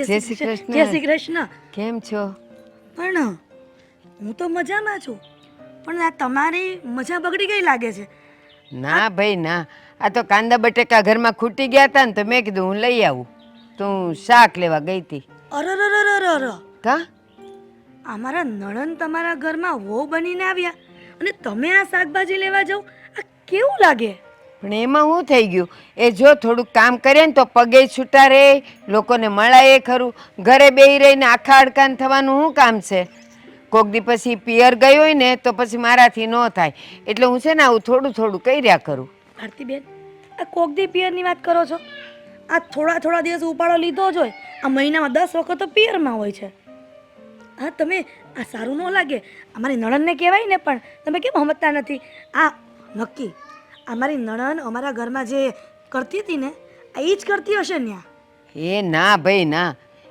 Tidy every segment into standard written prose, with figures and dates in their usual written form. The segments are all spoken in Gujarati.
જય શ્રી કૃષ્ણ. જય શ્રી કૃષ્ણ. કેમ છો? પણ હું તો મજામાં છું, પણ આ તમારી મજા બગડી ગઈ લાગે છે. ના ભાઈ ના, આ તો કાંદા બટેકા ઘરમાં ખૂટી ગયા હતા ને તો મેં કીધું હું લઈ આવું, તો હું શાક લેવા ગઈ હતી. અરરરરરરર, કા અમારા નણંદ તમારા ઘરમાં વહુ બનીને આવ્યા અને તમે આ શાકભાજી લેવા જાવ, આ કેવું લાગે? પણ એમાં શું થઈ ગયું? એ જો થોડુંક કામ કરે ને તો પગે છૂટા રહે, લોકોને મળાય ખરું. ઘરે બેહી રહીને આખા અડકાન થવાનું શું કામ છે? કોક દી પછી પિયર ગઈ હોય ને તો પછી મારાથી ન થાય, એટલે હું છે ને આવું થોડું થોડું કર્યા કરું. ભારતીબેન, આ કોકદી પિયરની વાત કરો છો? આ થોડા થોડા દિવસ ઉપાડો લીધો જ હોય, આ મહિનામાં 10 વખત તો પિયરમાં હોય છે. હા, તમે આ સારું ન લાગે. અમારી નણંદને કહેવાય ને, પણ તમે કેમ સમજતા નથી? આ નક્કી અમારી નણંદ અમારા ઘરમાં જે કરતી હતી ને, આ એ જ કરતી હશે ને? એ ના ભાઈ ના,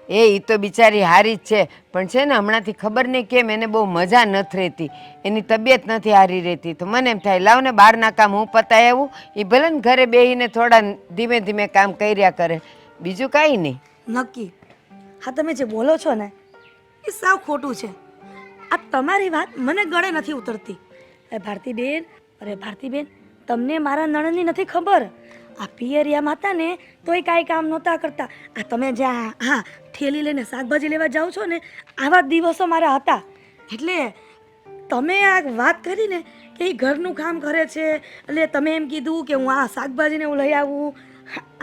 એ તો બિચારી હારી જ છે, પણ છે ને હમણાંથી ખબર નહીં કેમ એને બહુ મજા નથી રહેતી, એની તબિયત નથી હારી રહેતી. તો મને એમ થાય લાવ ને બહારના કામ હું પતાય આવું, એ ભલે ને ઘરે બેસીને થોડા ધીમે ધીમે કામ કર્યા કરે, બીજું કાંઈ નહીં. નક્કી હા, તમે જે બોલો છો ને એ સાવ ખોટું છે. આ તમારી વાત મને ગળે નથી ઉતરતી. ભારતીબેન, અરે ભારતીબેન, તમને મારા નણંદની નથી ખબર. આ પિયરિયામાં હતા ને તોય કાંઈ કામ નહોતા કરતા. આ તમે જ્યાં હા ઠેલી લઈને શાકભાજી લેવા જાઓ છો ને, આવા જ દિવસો મારા હતા. એટલે તમે આ વાત કરી ને કે એ ઘરનું કામ કરે છે, એટલે તમે એમ કીધું કે હું આ શાકભાજીને હું લઈ આવું.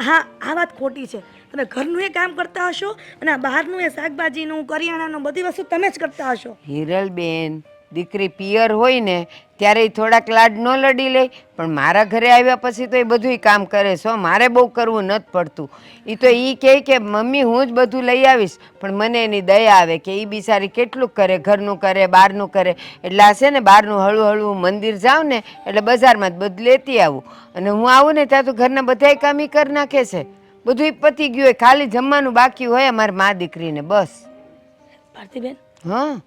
હા, આ વાત ખોટી છે. તમે ઘરનું એ કામ કરતા હશો અને આ બહારનું એ શાકભાજીનું કરિયાણાનું બધી વસ્તુ તમે જ કરતા હશો. હિરલબેન, દીકરી પિયર હોય ને ત્યારે એ થોડાક લાડ ન લડી લે, પણ મારા ઘરે આવ્યા પછી તો એ બધું કામ કરે છે. મારે બહુ કરવું નથી પડતું. એ તો એ કહે કે મમ્મી હું જ બધું લઈ આવીશ, પણ મને એની દયા આવે કે એ બિચારી કેટલું કરે, ઘરનું કરે, બહારનું કરે. એટલે આ છે ને બહારનું હળવું હળવું મંદિર જાઉં ને એટલે બજારમાં જ બધું લેતી આવું, અને હું આવું ને ત્યાં તો ઘરના બધાય કામ ઈ કરી નાખે છે. બધું પતી ગયું હોય, ખાલી જમવાનું બાકી હોય અમારી મા દીકરીને, બસ. ભારતીબેન, હા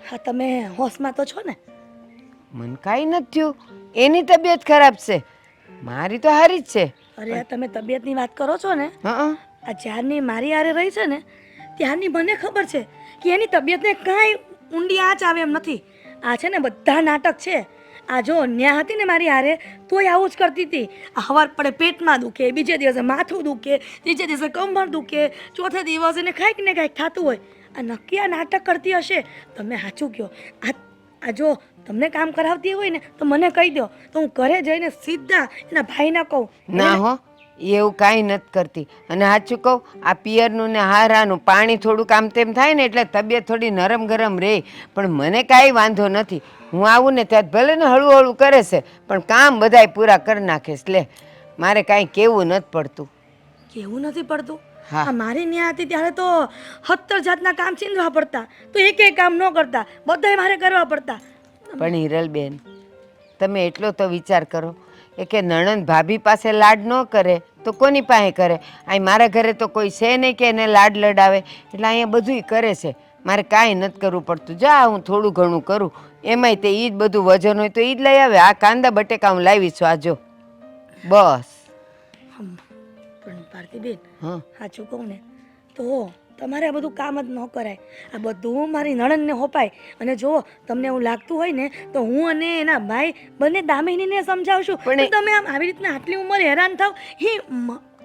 હા તમે હોશમાં તો છો ને? મને કાંઈ નથી થયું, એની તબિયત ખરાબ છે, મારી તો હારી જ છે. અરે આ તમે તબિયતની વાત કરો છો ને, હા આ જ્યારની મારી હારે રહી છે ને ત્યારની મને ખબર છે કે એની તબિયતને કાંઈ ઊંડી આંચ આવે એમ નથી. આ છે ને બધા નાટક છે. આ જો ન્યા હતી ને મારી હારે તોય આવું જ કરતી હતી. આ હવાર પડે પેટમાં દુખે, બીજે દિવસે માથું દુખે, ત્રીજે દિવસે કમર દુખે, ચોથે દિવસે એને કાંઈક ને કાંઈક થતું હોય. આ નક્કી આ નાટક કરતી હશે. તમે સાચું કહો. આ જો તમને કામ કરાવતી હોય ને તો મને કહી દો, તો હું ઘરે જઈને સીધા એના ભાઈને કહું. ના હો, એવું કાંઈ નથી કરતી. અને સાચું કહું, આ પિયરનું ને હારાનું પાણી થોડુંક આમ તેમ થાય ને એટલે તબિયત થોડી નરમ ગરમ રહે, પણ મને કાંઈ વાંધો નથી. હું આવું ને ત્યાં ભલે ને હળવું હળવું કરે છે, પણ કામ બધાય પૂરા કરી નાખે છે. લે, મારે કાંઈ કહેવું નથી પડતું. કેવું નથી પડતું? હા. આ મારી ન્યા હતી ત્યારે તો 70 જાતના કામ ચીંધવા પડતા, તો એક કામ ન કરતા, બધાય મારે કરવા પડતા. પણ હિરલબેન, તમે એટલો તો વિચાર કરો કે નણંદ ભાભી પાસે લાડ ન કરે તો કોની પાસે કરે? અહીં મારા ઘરે તો કોઈ છે નહીં કે એને લાડ લડાવે, એટલે અહીંયા બધુંય કરે છે. મારે કાંઈ નથી કરવું પડતું. જા, હું થોડું ઘણું કરું, એમાંય તે એ જ બધું વજન હોય તો એ જ લઈ આવે. આ કાંદા બટેકા હું લાવી છું, આજો બસ. પણ ભારતીબેન, હા, સાચું કહું ને તો તમારે આ બધું કામ જ ન કરાય. આ બધું મારી નણંદને હોપાય. અને જો તમને એવું લાગતું હોય ને તો હું અને એના ભાઈ બંને દામિનીને સમજાવશું. પણ તમે આમ આવી રીતના આટલી ઉંમરે હેરાન થાવ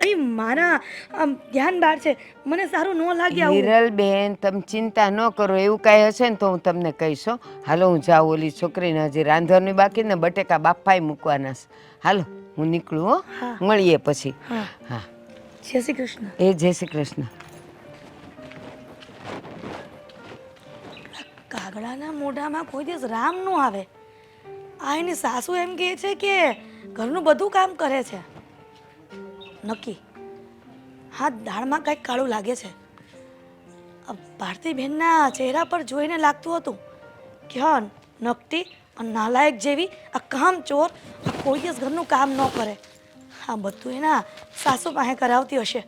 એ મારા આમ ધ્યાન બહાર છે. મને સારું ન લાગે આવું. હિરલબેન, તમે ચિંતા ન કરો. એવું કાંઈ હશે ને તો હું તમને કહીશ હો. હાલો, હું જાઉં. ઓલી છોકરીને હજી રાંધવાનું બાકી ને બટેકા બાફાય મૂકવાના છે. હાલો, હું નીકળું હો. હા. મળીએ પછી. હા, હા, જય શ્રી કૃષ્ણ. જય શ્રી કૃષ્ણ. કાગડાના મોઢામાં કોઈ દિવસ રામ નો આવે. આ એની સાસુ એમ કહે છે કે ઘરનું બધું કામ કરે છે. નક્કી હા, દાળમાં કંઈક કાળું લાગે છે. ભારતીબેનના ચહેરા પર જોઈને લાગતું હતું કે હા, નકટી નાલાયક જેવી આ કામચોર કોઈ દિવસ ઘરનું કામ ન કરે. આ બધું એના સાસુ પાસે કરાવતી હશે.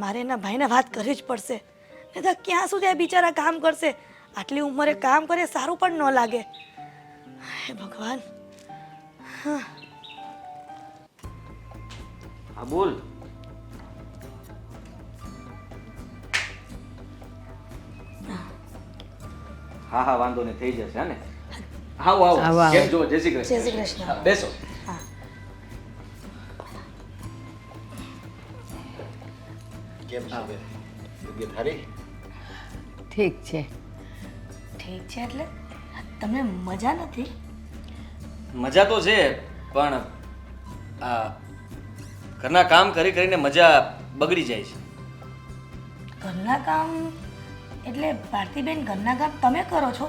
મારે એના ભાઈને વાત કરવી જ પડશે. નહીં તો ક્યાં સુધી આ બિચારા કામ કરશે? આટલી ઉંમરે કામ કરે સારું પણ ન લાગે. હે ભગવાન. હા બોલ. હા હા વાંધો નહીં, થઈ જશે હા ને. આવો આવો, આવો. આવો. કેમ છો? જય શ્રી જય શ્રી કૃષ્ણ. કૃષ્ણ. હા, બેસો. હા કેમ છે બેન? તબિયત સારી? ઠીક છે. ઠીક છે એટલે તમને મજા નથી? મજા તો છે પણ આ ઘરના કામ કરી કરીને મજા બગડી જાય છે. ઘરના કામ એટલે ભારતીબેન ઘરના કામ તમે કરો છો?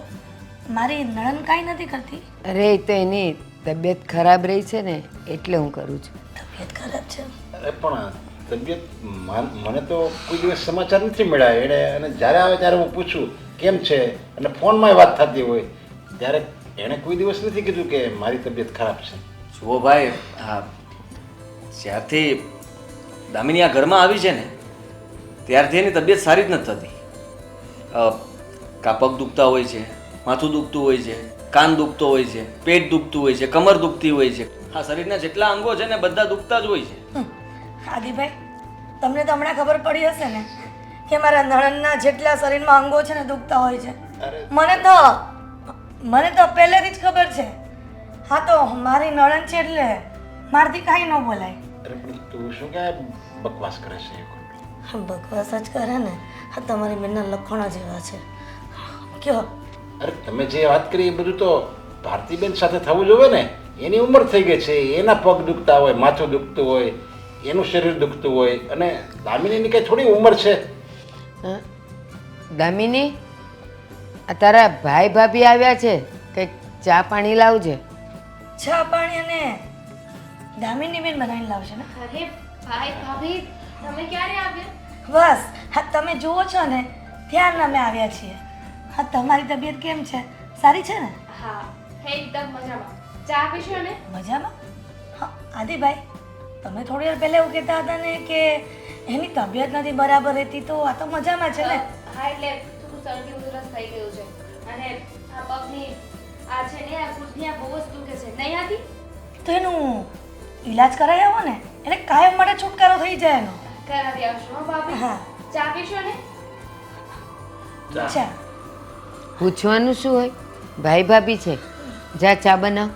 મારી નણંદ કાંઈ નથી કરતી? અરે એ તો એની તબિયત ખરાબ રહી છે ને એટલે હું કરું છું. તબિયત ખરાબ છે? અરે પણ તબિયત મને તો કોઈ દિવસ સમાચાર નથી મળ્યા એણે, અને જ્યારે આવે ત્યારે હું પૂછું કેમ છે, અને ફોનમાં વાત થતી હોય ત્યારે એણે કોઈ દિવસ નથી કીધું કે મારી તબિયત ખરાબ છે. જુઓ ભાઈ, હા, જ્યારથી દામિની આ ઘરમાં આવી છે ને ત્યારથી એની તબિયત સારી જ નથી થતી. કાં પગ દુખતા હોય છે, માથું દુખતું હોય છે, કાન દુખતો હોય છે, પેટ દુખતું હોય છે, કમર દુખતી હોય છે. આ શરીરના જેટલા અંગો છે ને બધા દુખતા જ હોય છે. આદિભાઈ, તમને તો હમણાં ખબર પડી હશે ને કે મારા નણંદના જેટલા શરીરમાં અંગો છે ને દુખતા હોય છે. અરે મને તો પહેલેથી જ ખબર છે. હા તો મારી નણંદ છે એટલે મારથી કાંઈ ન બોલાય. અરે પણ તું શું કે બકવાસ કરે છે? બકવાસ જ કરે ને. હા, તમારી બેનના લખણા જેવા છે. કયો? અરે તમે જે વાત કરી એ બધું તો ભારતીબેન સાથે થવું જોઈએ ને. એની ઉંમર થઈ ગઈ છે, એના પગ દુખતા હોય, માથું દુખતું હોય, એનું શરીર દુખતું હોય, અને દામિનીની કઈ થોડી ઉંમર છે? હા? દામિની, આ તારા ભાઈ ભાભી આવ્યા છે, કંઈક ચા પાણી લાવજે. ચા પાણી અને દામિની બેન બનાવીને લાવશે ને? અરે ભાઈ ભાભી, તમે ક્યારે આવ્યા? બસ હા, તમે જુઓ છો ને ત્યાં અમે આવ્યા છીએ. હા, તમારી તબિયત કેમ છે? સારી છે ને? હા, એકદમ મજામાં. ચા પીશો ને? મજામાં? હા આદિભાઈ, તમે થોડી વાર પહેલા એવું કહેતા હતા ને કે એની તબિયત નથી બરાબર રહેતી, તો આ તો મજામાં છે ને? હા, એટલે થોડું શરદી ઉધરસ થઈ ગયું છે અને આ પગની આ છે ને આ ઘૂંટણિયા બહુ જ દુખે છે. નહીં આતી? તો એનું ઈલાજ કરાવી આવો ને, એટલે કાયમ માટે છુટકારો થઈ જાય એનો. કરાવી આવશો હો ભાભી. હા. ચા પીશો ને? ચા પૂછવાનું શું હોય? ભાઈ ભાભી છે, જા ચા બનાવ.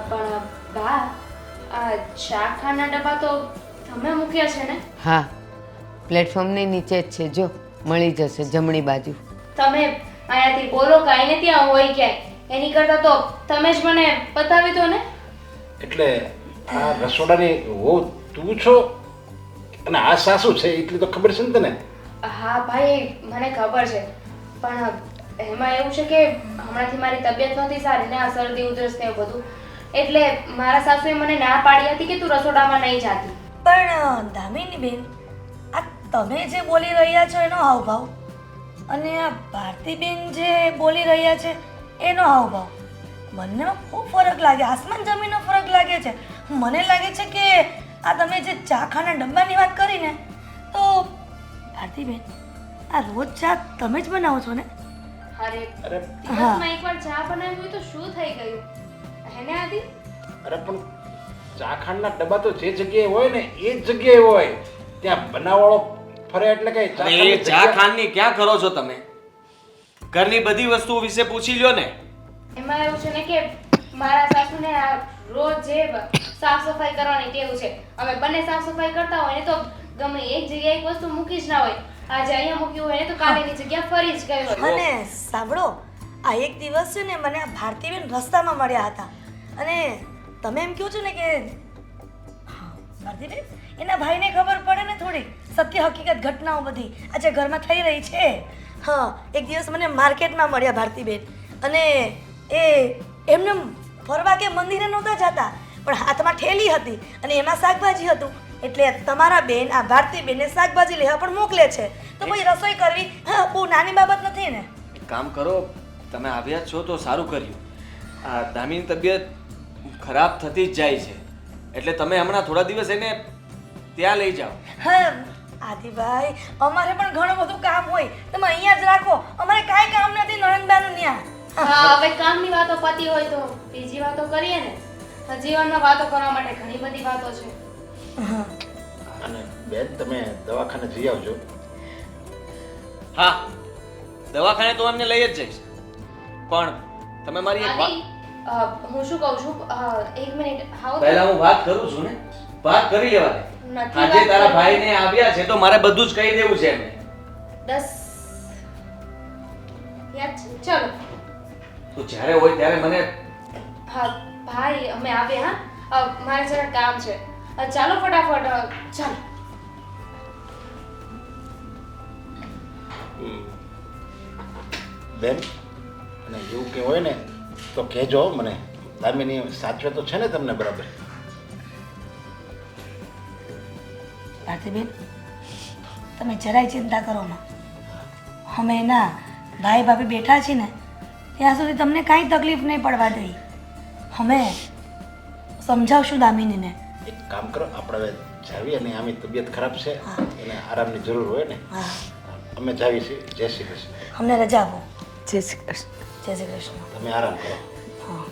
પણ બા, આ ચા ખાના ડબ્બા તો તમે મૂક્યા છે ને? હા, પ્લેટફોર્મની નીચે જ છે, જો મળી જશે જમણી બાજુ. તમે અહીંયાથી બોલો કાંઈ ને ત્યાં હોય ક્યાંય એની કરતાં તો તમે જ મને બતાવી દો ને. એટલે આ રસોડાની વહુ તું છો અને આ સાસુ છે એટલી તો ખબર છે ને તને? હા ભાઈ, મને ખબર છે, પણ એમાં એવું છે કે હમણાંથી મારી તબિયત નહોતી સારી ને આ શરદી ઉધરસ ને એવું બધું, એટલે મારા સાસુએ મને ના પાડી હતી કે તું રસોડામાં નહીં જાતી. પણ દામિની બેન, આ તમે જે બોલી રહ્યા છો એનો હાવભાવ અને આ ભારતીબેન જે બોલી રહ્યા છે એનો હાવભાવ, બંનેમાં ખૂબ ફરક લાગે, આસમાન જમીનનો ફરક લાગે છે. મને લાગે છે કે આ તમે જે ચા ખાના ડબ્બાની વાત કરી ને, તો ભારતીબેન આ રોજ ચા તમે જ બનાવો છો ને? અરે અરે દિવસમાં એકવાર ચા બનાવી હોય તો શું થઈ ગયું? હેને આદિ? અરે પણ ચાખાંડના ડબ્બા તો જે જગ્યાએ હોય ને એ જ જગ્યાએ હોય, ત્યાં બનાવવાળો ફરે એટલે કઈ એ ચાખાંડની ચા જગ્યા- ખાંડની ક્યાં કરો છો તમે? ઘરની બધી વસ્તુઓ વિશે પૂછી લ્યો ને. એમાં એવું છે ને કે મારા સાસુને આ રોજ જે સાફ સફાઈ કરવાની ટેવ છે. અમે બંને સાફ સફાઈ કરતા હોય ને તો ગમે એક જગ્યાએ એક વસ્તુ મૂકી જ ના હોય. આજે અહીંયા મૂક્યું હોય ને તો કાલેની જગ્યા ફરી જ ગઈ હોય. અને સાંભળો, આ એક દિવસ છે ને મને આ ભારતીબેન રસ્તામાં મળ્યા હતા અને તમે એમ કહો છો ને કે હા, ભારતીબેન એના ભાઈને ખબર પડે ને થોડી સત્ય હકીકત ઘટનાઓ બધી આજે ઘરમાં થઈ રહી છે. હા, એક દિવસ મને માર્કેટમાં મળ્યા ભારતીબેન અને એ એમને ફરવા કે મંદિરે નહોતા જતા, પણ હાથમાં ઠેલી હતી અને એમાં શાકભાજી હતું, એટલે તમારા બેન આ ભારતીબેનને શાકભાજી લેવા પણ મોકલે છે. તો પછી રસોઈ કરવી હા બહુ નાની બાબત નથી ને? એક કામ કરો, તમે આવ્યા છો તો સારું કર્યું. આ દામિની તબિયત ખરાબ થતી જ જાય છે, એટલે તમે હમણાં થોડા દિવસ એને ત્યાં લઈ જાઓ. હા આદિભાઈ, અમારે પણ ઘણું બધું કામ હોય, તમે અહીંયા જ રાખો, અમારે કાંઈ કામ નથી નણંદબાનું ત્યાં. હા, હવે કામની વાતો પતી હોય તો બીજી વાતો કરીએ ને. જીવનમાં વાતો કરવા માટે ઘણી બધી વાતો છે. હા, અને બેન તમે દવાખાને જઈ આવજો. હા, દવાખાને તો એમને લઈ જ જઈશ. પણ તમે મારી એક વાત આદિ, હું શું કહું છું, એક મિનિટ આવો તો. પહેલા હું વાત કરું છું ને, વાત કરી લેવા દે. નથી આજે વાત તારા કરવી. ભાઈને આવ્યા છે તો મારે બધું જ કહી દેવું છે એમને. 10 યાદ છે? ચલો. તો જ્યારે હોય ત્યારે મને હા ભાઈ, અમે આવ્યા. હા, મારે જરા કામ છે. ચાલો ફટાફટ. ચાલો. બેન અને એવું કંઈ હોય ને તો કહેજો હો મને. દામિની સાચવે તો છે ને તમને બરાબર? ભારતીબેન, તમે જરાય ચિંતા કરો માં. અમે એના ભાઈ ભાભી બેઠા છીએ ને ત્યાં સુધી તમને કાંઈ તકલીફ નહીં પડવા દઈ. અમે સમજાવશું દામિનીને. એક કામ કરો, આપણે હવે જાવી અને આની તબિયત ખરાબ છે, હા. એને આરામની જરૂર હોય ને. હા, અમે જાવી છીએ. જય શ્રી કૃષ્ણ. અમને રજા આપો. જય શ્રી કૃષ્ણ. જય શ્રી કૃષ્ણ. તમે આરામ કરો. હા.